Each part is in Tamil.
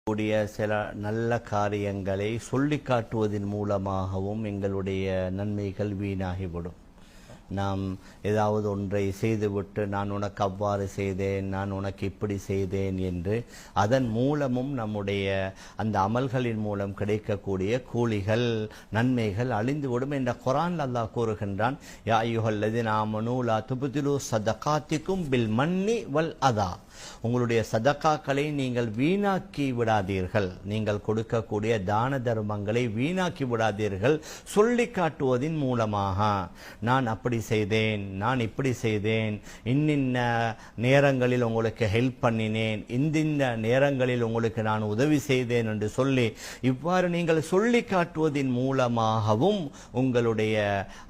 கூடிய சில நல்ல காரியங்களை சொல்லி காட்டுவதன் மூலமாகவும் எங்களுடைய நன்மைகள் வீணாகிவிடும். நாம் ஏதாவது ஒன்றை செய்துவிட்டு நான் உனக்கு அவ்வாறு செய்தேன், நான் உனக்கு இப்படி செய்தேன் என்று அதன் மூலமும் நம்முடைய அந்த அமல்களின் மூலம் கிடைக்கக்கூடிய கூலிகள் நன்மைகள் அழிந்துவிடும் என்ற குர்ஆனில் அல்லாஹ் கூறுகின்றான். யா அய்யுஹல்லதீன ஆமனூ லா துப்திலூ ஸதகாத்திக்கும் பில் மன்னி வல் அதா. உங்களுடைய சதக்காக்களை நீங்கள் வீணாக்கி விடாதீர்கள், நீங்கள் கொடுக்கக்கூடிய தான தர்மங்களை வீணாக்கி விடாதீர்கள் சொல்லி காட்டுவதின் மூலமாக. நான் அப்படி செய்தேன், நான் இப்படி செய்தேன், இன்னின்ன நேரங்களில் உங்களுக்கு ஹெல்ப் பண்ணினேன், இந்த நேரங்களில் உங்களுக்கு நான் உதவி செய்தேன் என்று சொல்லி இவ்வாறு நீங்கள் சொல்லி காட்டுவதின் மூலமாகவும் உங்களுடைய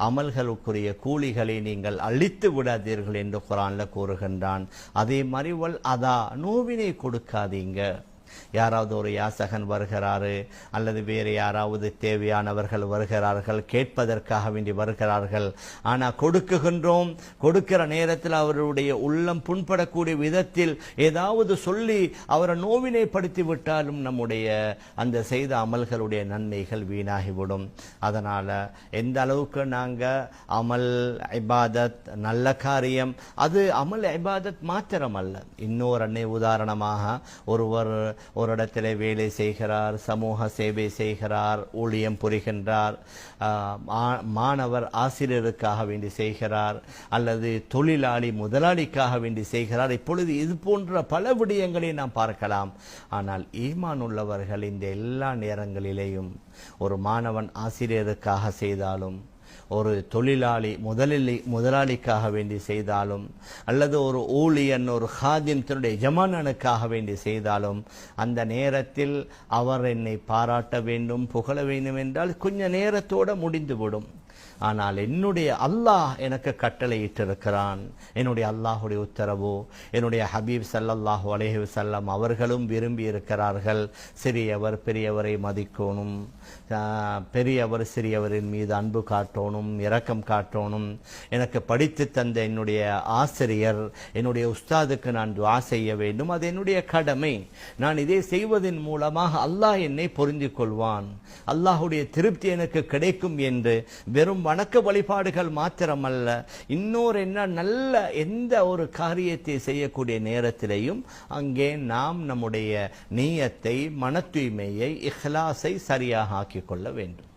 அமல்களுக்குரிய கூலிகளை நீங்கள் அழித்து விடாதீர்கள் என்று குர்ஆனில் கூறுகின்றான். அதே மாதிரி அதா நோவினை கொடுக்காதீங்க. யாராவது ஒரு யாசகன் வருகிறாரு அல்லது வேறு யாராவது தேவையானவர்கள் வருகிறார்கள், கேட்பதற்காக வேண்டி வருகிறார்கள். ஆனால் கொடுக்குகின்றோம், கொடுக்கிற நேரத்தில் அவருடைய உள்ளம் புண்படக்கூடிய விதத்தில் ஏதாவது சொல்லி அவரை நோவினைப்படுத்தி விட்டாலும் நம்முடைய அந்த செய்த அமல்களுடைய நன்மைகள் வீணாகிவிடும். அதனால் எந்த அளவுக்கு நாங்கள் அமல் இபாதத் நல்ல காரியம், அது அமல் இபாதத் மாத்திரம் அல்ல. இன்னொரு அன்னை உதாரணமாக, ஒருவர் ஒரு இடத்திலே வேலை செய்கிறார், சமூக சேவை செய்கிறார், ஊழியம் புரிகின்றார், மாணவர் ஆசிரியருக்காக வேண்டி செய்கிறார், அல்லது தொழிலாளி முதலாளிக்காக வேண்டி செய்கிறார். இப்பொழுது இது போன்ற பல விடயங்களை நாம் பார்க்கலாம். ஆனால் ஈமான் உள்ளவர்கள் இந்த எல்லா நேரங்களிலேயும் ஒரு மாணவன் ஆசிரியருக்காக செய்தாலும், ஒரு தொழிலாளி முதலாளிக்காக வேண்டி செய்தாலும், அல்லது ஒரு ஊழியன் ஒரு ஹாதிம் தன்னுடைய எஜமானனுக்காக வேண்டி செய்தாலும், அந்த நேரத்தில் அவர் என்னை பாராட்ட வேண்டும், புகழ வேண்டும் என்றால் கொஞ்ச நேரத்தோடு முடிந்துவிடும். ஆனால் என்னுடைய அல்லாஹ் எனக்கு கட்டளையிட்டிருக்கிறான், என்னுடைய அல்லாஹுடைய உத்தரவு, என்னுடைய ஹபீப் ஸல்லல்லாஹு அலைஹி வஸல்லம் அவர்களும் விரும்பி இருக்கிறார்கள். சிறியவர் பெரியவரை மதிக்கணும், பெரியவர் சிறியவரின் மீது அன்பு காட்டணும், இரக்கம் காட்டணும். எனக்கு படித்து தந்த என்னுடைய ஆசிரியர், என்னுடைய உஸ்தாதுக்கு நான் துஆ செய்ய வேண்டும், அது என்னுடைய கடமை. நான் இதை செய்வதன் மூலமாக அல்லாஹ் என்னை பொருந்திக் கொள்வான், அல்லாஹுடைய திருப்தி எனக்கு கிடைக்கும் என்று வெறும் வணக்க வழிபாடுகள் மாத்திரமல்ல, இன்னொரு என்ன நல்ல எந்த ஒரு காரியத்தை செய்யக்கூடிய நேரத்திலேயும் அங்கே நாம் நம்முடைய நியத்தை, மன தூய்மையை, இஹ்லாஸை சரியாக ஆக்கிக் கொள்ள வேண்டும்.